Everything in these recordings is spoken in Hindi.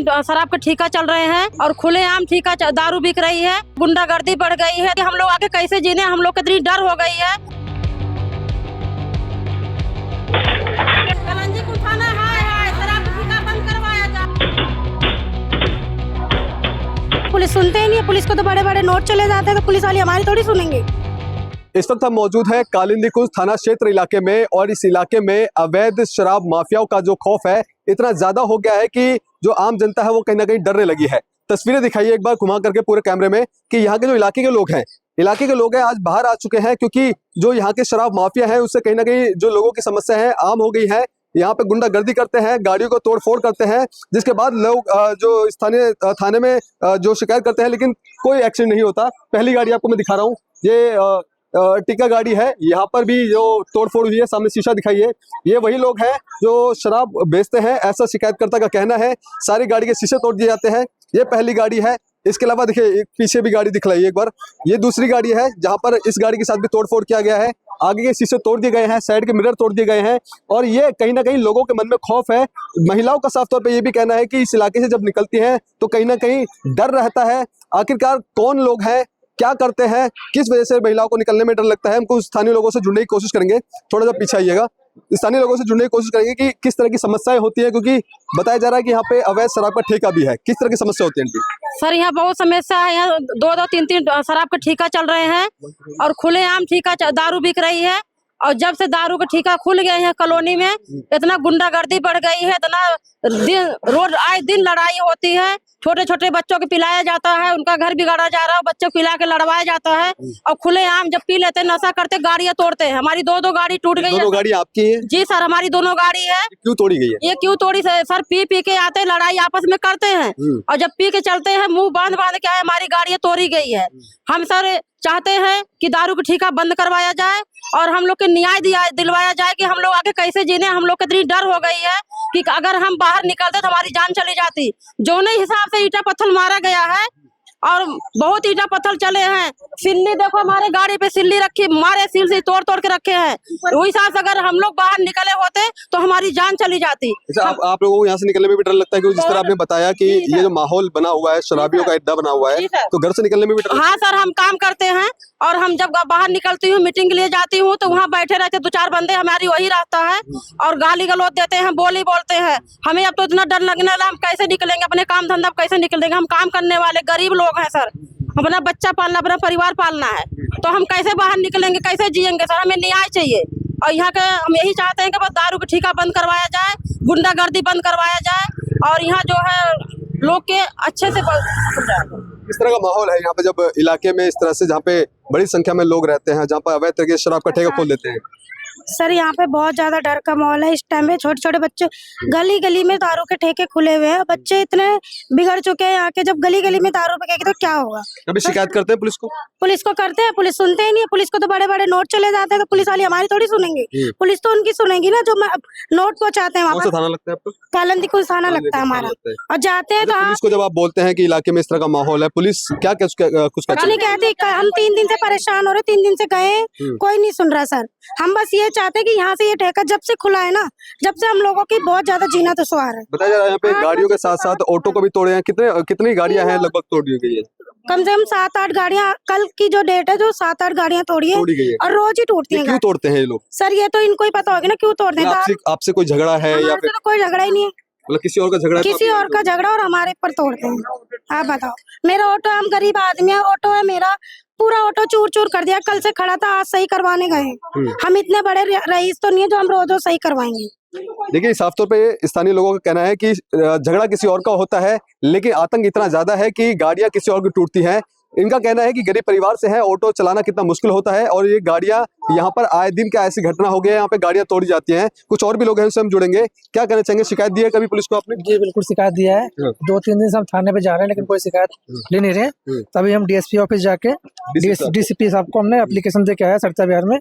शराब का ठेका चल रहे हैं और खुलेआम ठेका दारू बिक रही है, गुंडागर्दी बढ़ गई है। हम लोग आगे कैसे जीने, हम लोग कितनी डर हो गई है। पुलिस सुनते ही नहीं है। पुलिस को तो बड़े बड़े नोट चले जाते हैं, तो पुलिस वाले हमारी थोड़ी सुनेंगे। इस वक्त हम मौजूद है कालिंदी कुंज थाना क्षेत्र इलाके में और इस इलाके में अवैध शराब माफियाओं का जो खौफ है इतना ज्यादा हो गया है कि जो आम जनता है वो कहीं ना कहीं डरने लगी है। तस्वीरें दिखाइए एक बार घुमा करके पूरे कैमरे में कि यहाँ के जो इलाके के लोग हैं आज बाहर आ चुके हैं, क्योंकि जो यहाँ के शराब माफिया है उससे कहीं ना कहीं जो लोगों की समस्या है आम हो गई है। यहाँ पे गुंडागर्दी करते हैं, गाड़ियों को तोड़फोड़ करते हैं, जिसके बाद लोग जो स्थानीय थाने में जो शिकायत करते हैं, लेकिन कोई एक्शन नहीं होता। पहली गाड़ी आपको मैं दिखा रहा हूँ, ये टिक्का गाड़ी है। यहाँ पर भी जो तोड़फोड़ हुई है, सामने शीशा दिखाइए, ये वही लोग हैं जो शराब बेचते हैं, ऐसा शिकायतकर्ता का कहना है। सारी गाड़ी के शीशे तोड़ दिए जाते हैं। ये पहली गाड़ी है। इसके अलावा देखिए एक पीछे भी गाड़ी दिखलाइए एक बार, ये दूसरी गाड़ी है जहाँ पर इस गाड़ी के साथ भी तोड़फोड़ किया गया है। आगे के शीशे तोड़ दिए गए हैं, साइड के मिरर तोड़ दिए गए हैं और ये कहीं ना कहीं लोगों के मन में खौफ है। महिलाओं का साफ तौर पे ये भी कहना है कि इस इलाके से जब निकलती हैं तो कहीं ना कहीं डर रहता है। आखिरकार कौन लोग हैं, क्या करते हैं, किस वजह से महिलाओं को निकलने में डर लगता है। हमको स्थानीय लोगों से जुड़ने की कोशिश करेंगे, थोड़ा सा पीछे आइएगा। स्थानीय लोगों से जुड़ने की कोशिश करेंगे कि किस तरह की समस्याएं होती है, क्योंकि बताया जा रहा है कि यहाँ पे अवैध शराब का ठेका भी है। किस तरह की समस्या होती है? सर यहाँ बहुत समस्या है। यहाँ दो तीन शराब का ठेका चल रहे हैं और खुलेआम ठेका दारू बिक रही है। और जब से दारू का ठेका खुल गए हैं कॉलोनी में, इतना गुंडागर्दी बढ़ गई है, इतना रोज आए दिन लड़ाई होती है। छोटे छोटे बच्चों को पिलाया जाता है, उनका घर बिगाड़ा जा रहा है, बच्चों को पिला के लड़वाया जाता है। और खुलेआम जब पी लेते, नशा करते, गाड़ियां तोड़ते हैं। हमारी दो गाड़ी टूट गई है। दोनों गाड़ी आपकी है? जी सर, हमारी दोनों गाड़ी है। क्यों तोड़ी गई है? ये क्यों तोड़ी सर? पी के आते, लड़ाई आपस में करते हैं और जब पी के चलते हैं मुंह बांध के आए, हमारी गाड़ियां तोड़ी गई है। हम सर चाहते हैं कि दारू का ठेका बंद करवाया जाए और हम लोग के न्याय दिलवाया जाए कि हम लोग आगे कैसे जीने। हम लोग कितनी डर हो गई है कि अगर हम बाहर निकलते तो हमारी जान चली जाती। जो नहीं हिसाब से ईटा पत्थर मारा गया है और बहुत ईटा पत्थर चले हैं। सिल्ली देखो, हमारे गाड़ी पे सिल्ली रखी, मारे सिल से तोड़ के रखे हैं। वही हिसाब से अगर हम लोग बाहर निकले होते तो हमारी जान चली जाती। आप लोगों को यहाँ से निकलने में भी डर लगता है, क्योंकि जिस तरह आपने बताया कि ये जो माहौल बना हुआ है, शराबियों का अड्डा बना हुआ है, तो घर से निकलने में भी डर? हाँ सर, हम काम करते हैं और हम जब बाहर निकलती हूँ, मीटिंग के लिए जाती हूँ, तो वहाँ बैठे रहते 2-4 बंदे, हमारी वही रास्ता है और गाली गलौज देते हैं, बोलते हैं। हमें अब तो इतना डर लगने लगा, हम कैसे निकलेंगे अपने काम धंधा, कैसे निकलेंगे? हम काम करने वाले गरीब लोग हैं सर, अपना बच्चा पालना, अपना परिवार पालना है, तो हम कैसे बाहर निकलेंगे, कैसे जिएंगे सर? हमें न्याय चाहिए और यहाँ के हम यही चाहते हैं कि बस दारू का ठेका बंद करवाया जाए, गुंडागर्दी बंद करवाया जाए और यहाँ जो है लोग के अच्छे से इस तरह का माहौल है यहाँ पे जब इलाके में इस तरह से, जहाँ पे बड़ी संख्या में लोग रहते हैं, जहाँ पर अवैध तरीके से शराब का ठेका खोल देते हैं। सर यहाँ पे बहुत ज्यादा डर का माहौल है। इस टाइम पे छोटे छोटे बच्चे गली गली में दारू के ठेके खुले हुए हैं। बच्चे इतने बिगड़ चुके हैं यहाँ के, जब गली गली में दारू बिकेगी तो क्या होगा? कभी शिकायत करते हैं पुलिस को? पुलिस को करते हैं, पुलिस सुनते ही नहीं है। पुलिस को तो बड़े बड़े नोट चले जाते हैं, तो पुलिस वाले हमारी थोड़ी सुनेंगे। पुलिस तो उनकी सुनेगी ना जो नोट पहुँचाते हैं। कौन सा थाना लगता है आपको? कालिंदी कुंज थाना लगता है हमारा। और जाते हैं तो पुलिस को जब आप बोलते हैं कि इलाके में इस तरह का माहौल है, पुलिस क्या कुछ नहीं कहती। हम 3 दिन से परेशान हो रहे, 3 दिन से गए, कोई नहीं सुन रहा सर। हम बस ये चाहते हैं कि यहाँ से ये ठेका जब से खुला है ना, जब से हम लोगों की बहुत ज्यादा जीना दुश्वार है। बताया जा रहा है यहाँ पे गाड़ियों के साथ साथ ऑटो को भी तोड़े हैं। कितनी गाड़ियां हैं लगभग तोड़ दी गई है? कम से कम 7-8 गाड़ियाँ, कल की जो डेट है, जो 7-8 गाड़ियाँ तोड़ी है और रोज ही टूटती हैं। क्यों तोड़ते हैं ये लोग सर? ये तो इनको ही पता होगा ना क्यों तोड़ते हैं। आपसे कोई झगड़ा है या फिर? तो कोई झगड़ा ही नहीं है, मतलब किसी और का झगड़ा? किसी और का झगड़ा और हमारे ऊपर तोड़ते हैं। आप बताओ, मेरा ऑटो, हम गरीब आदमी है, ऑटो है मेरा, पूरा ऑटो चूर चूर कर दिया। कल से खड़ा था, आज सही करवाने गए। हम इतने बड़े रईस तो नहीं है जो हम रोज सही करवाएंगे। देखिए साफ तौर पे स्थानीय लोगों का कहना है कि झगड़ा किसी और का होता है, लेकिन आतंक इतना ज्यादा है कि गाड़ियां किसी और की टूटती हैं। इनका कहना है कि गरीब परिवार से है, ऑटो चलाना कितना मुश्किल होता है और ये गाड़ियां यहाँ पर आए दिन क्या ऐसी घटना हो गई है, यहाँ पे गाड़ियां तोड़ी जाती हैं। कुछ और भी लोग हैं, उनसे हम जुड़ेंगे। क्या कहना चाहेंगे? शिकायत दी है कभी पुलिस को आपने? जी बिल्कुल शिकायत दिया है। 2-3 दिन से हम थाने पे जा रहे हैं, लेकिन कोई शिकायत ले नहीं रहे। तभी हम डीएसपी ऑफिस जाके डीसीपी साहब को हमने एप्लीकेशन दे के आया सरता बिहार में,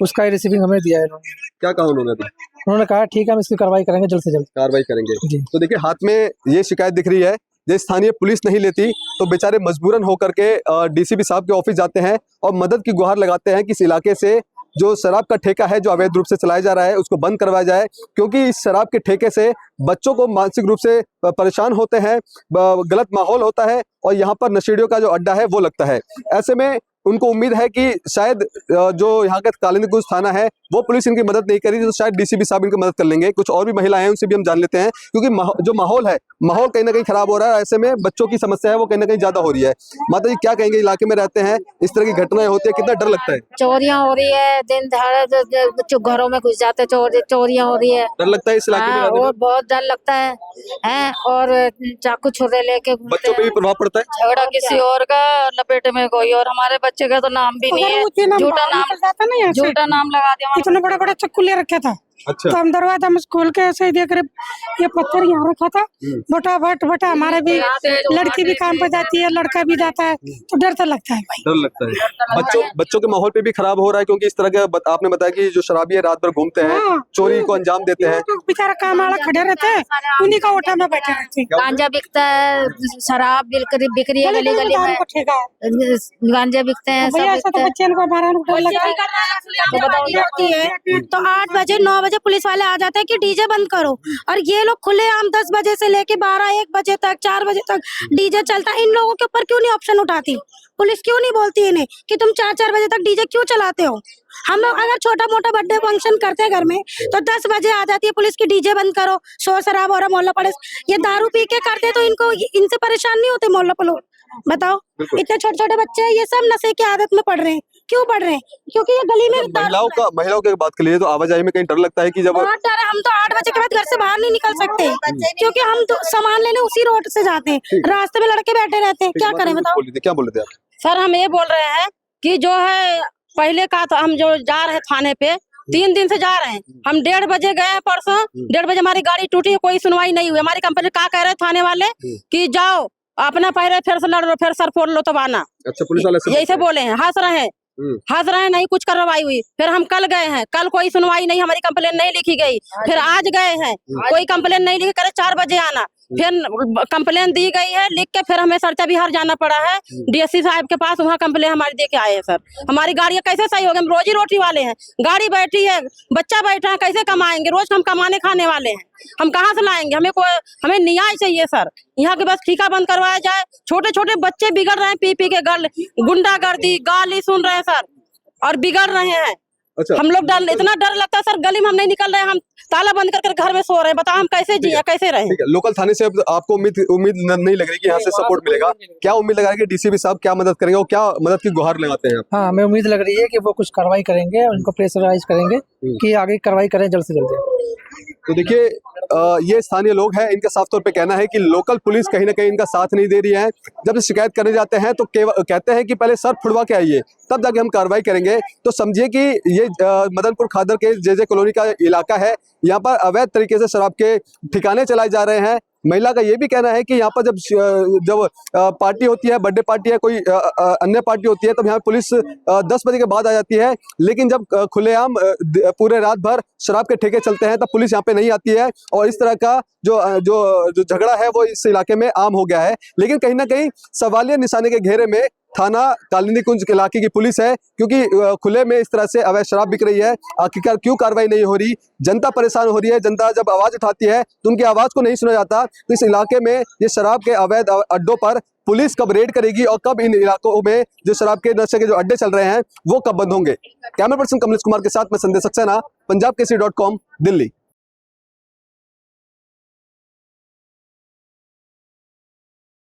उसका रिसीविंग हमें दिया है। क्या कहा उन्होंने? उन्होंने कहा ठीक है, हम इसकी कार्रवाई करेंगे, जल्द से जल्द कार्रवाई करेंगे। तो देखिए हाथ में ये शिकायत दिख रही है, जो स्थानीय पुलिस नहीं लेती तो बेचारे मजबूरन होकर के डीसीपी साहब के ऑफिस जाते हैं और मदद की गुहार लगाते हैं कि इस इलाके से जो शराब का ठेका है जो अवैध रूप से चलाया जा रहा है उसको बंद करवाया जाए, क्योंकि इस शराब के ठेके से बच्चों को मानसिक रूप से परेशान होते हैं, गलत माहौल होता है और यहाँ पर नशेड़ियों का जो अड्डा है वो लगता है। ऐसे में उनको उम्मीद है कि शायद जो यहाँ का कालिंदी कुंज थाना है वो पुलिस इनकी मदद नहीं करी तो शायद डीसीपी साहब इनकी मदद कर लेंगे। कुछ और भी महिलाएं हैं उनसे भी हम जान लेते हैं, क्योंकि जो माहौल है माहौल कहीं ना कहीं खराब हो रहा है। ऐसे में बच्चों की समस्या है वो कहीं ना कहीं ज्यादा हो रही है। माता जी क्या कहेंगे, इलाके में रहते हैं, इस तरह की घटनाएं होती है, कितना डर लगता है? चोरियां हो रही है, दिन दहाड़े बच्चों घरों में घुस जाते, चोरियां हो रही है। डर लगता है इस इलाके में हाँ, रहने में? और बहुत डर लगता है और चाकू छुरे लेके घूमते बच्चों पे भी हैं। प्रभाव पड़ता है? झगड़ा किसी और का, लपेटे में कोई और, हमारे बच्चे का तो नाम भी नहीं है, झूठा नाम लगा दिया। इतने बड़े बड़े चक्कू ले रखे था। अच्छा। तो हम दरवाजा में खोल के ऐसे ही देख रहे, ये पत्थर यहाँ रखा था। बटा बटा हमारे भी लड़की भी काम पे जाती है, लड़का भी जाता है, तो डर तो लगता है भाई। डर लगता है। बच्चों के माहौल पे भी खराब हो रहा है, क्योंकि इस तरह के आपने बताया कि जो शराबी है रात भर घूमते हैं, चोरी को अंजाम देते हैं। बेचारा काम वाला खड़े रहते हैं, उन्हीं का ओटा में बैठे रहते हैं। गांजा बिकता है, शराब बिक्री है गली गली में, गांजा बिकते हैं, सब भैया ऐसा तो बच्चे को हमारा डर लगता है। तो 8 बजे 9 बजे पुलिस वाले आ जाते हैं कि डीजे बंद करो, और ये लोग खुलेआम 10 बजे से लेके 12-1 बजे तक 4 बजे तक डीजे चलता है। इन लोगों के ऊपर क्यों नहीं ऑप्शन उठाती पुलिस? क्यों नहीं बोलती इन्हें कि तुम 4-4 बजे तक डीजे क्यों चलाते हो? हम लोग अगर छोटा मोटा बर्थडे फंक्शन करते हैं घर में तो 10 बजे आ जाती है पुलिस की डीजे बंद करो, शोर शराब हो रहा मोहल्ला पड़े। ये दारू पी के करते तो इनसे परेशान नहीं होते मोहल्ला पर लोग? बताओ, इतने छोटे छोटे बच्चे हैं, ये सब नशे की आदत में पड़ रहे हैं। क्यों पड़ रहे हैं? क्योंकि ये गली में महिलाओं की बात करिए तो आवाजाही में कहीं डर लगता है कि जब बहुत डर है। हम तो 8 बजे के बाद घर से बाहर नहीं निकल सकते, क्योंकि हम तो सामान लेने उसी रोड से जाते हैं, रास्ते में लड़के बैठे रहते हैं। क्या करें बताओ? क्या बोल रहे थे आप? सर हम ये बोल रहे हैं कि जो है पहले का तो हम जो जा रहे हैं थाने पे 3 दिन से जा रहे हैं। हम 1:30 बजे गए हैं परसों, 1:30 बजे हमारी गाड़ी टूटी है, कोई सुनवाई नहीं हुई। हमारी कंपनी क्या कह रहे हैं थाने वाले कि जाओ अपना पहले फिर से लड़ लो, फिर सर फोड़ लो तब आना। अच्छा, पुलिस वाले यही से बोले हैं, हंस रहे हैं, नहीं कुछ कार्रवाई हुई। फिर हम कल गए हैं, कल कोई सुनवाई नहीं, हमारी कंप्लेन नहीं लिखी गई। फिर आज गए हैं, कोई कंप्लेन नहीं लिखी, करे 4 बजे आना। फिर कंप्लेन दी गई है लिख के, फिर हमें सरचा बिहार जाना पड़ा है डीएसपी साहब के पास, वहाँ कंप्लेन हमारी दे के आए हैं। सर हमारी गाड़ियाँ कैसे सही हो गई? हम रोजी रोटी वाले हैं, गाड़ी बैठी है, बच्चा बैठा है, कैसे कमाएंगे? रोज हम कमाने खाने वाले हैं, हम कहाँ से लाएंगे? हमें न्याय चाहिए सर। यहाँ के बस ठेका बंद करवाया जाए। छोटे छोटे बच्चे बिगड़ रहे हैं, पी के गुंडागर्दी गाली सुन रहे हैं सर, और बिगड़ रहे हैं। अच्छा। हम लोग इतना डर लगता है सर, गली में हम नहीं निकल रहे हैं, हम ताला बंद कर घर में सो रहे हैं। बताओ हम कैसे जिए, कैसे रहे? लोकल थाने से आपको उम्मीद नहीं लग रही कि यहाँ से सपोर्ट मिलेगा? क्या उम्मीद लगा रही है कि डीसीपी साहब क्या मदद करेंगे और क्या मदद की गुहार लगाते हैं? हाँ, हमें उम्मीद लग रही है कि वो कुछ कार्रवाई करेंगे, उनको प्रेशराइज करेंगे कि आगे कार्रवाई करें जल्द से जल्द। तो देखिए ये स्थानीय लोग हैं, इनका साफ तौर पे कहना है कि लोकल पुलिस कहीं ना कहीं इनका साथ नहीं दे रही है। जब शिकायत करने जाते हैं तो कहते हैं कि पहले सर फुड़वा के आइए तब जाके हम कार्रवाई करेंगे। तो समझिए कि ये मदनपुर खादर के जे कॉलोनी का इलाका है, यहाँ पर अवैध तरीके से शराब के ठिकाने चलाए जा रहे हैं। महिला का ये भी कहना है कि यहाँ पर जब पार्टी होती है, बर्थडे पार्टी है, कोई अन्य पार्टी होती है, तब यहाँ पुलिस 10 बजे के बाद आ जाती है, लेकिन जब खुलेआम पूरे रात भर शराब के ठेके चलते हैं तब पुलिस यहाँ पे नहीं आती है। और इस तरह का जो झगड़ा है वो इस इलाके में आम हो गया है। लेकिन कहीं ना कहीं सवालिया निशाने के घेरे में थाना कालिंदी कुंज इलाके की पुलिस है, क्योंकि खुले में इस तरह से अवैध शराब बिक रही है। आखिरकार क्यों कार्रवाई नहीं हो रही? जनता परेशान हो रही है। जनता जब आवाज उठाती है तो उनकी आवाज को नहीं सुना जाता। तो इस इलाके में ये शराब के अवैध अड्डों पर पुलिस कब रेड करेगी और कब इन इलाकों में जो शराब के नशे के जो अड्डे चल रहे हैं वो कब बंद होंगे? कैमरा पर्सन कमलेश कुमार के साथ मैं संदेश सक्सेना, पंजाब केसरी.com, दिल्ली।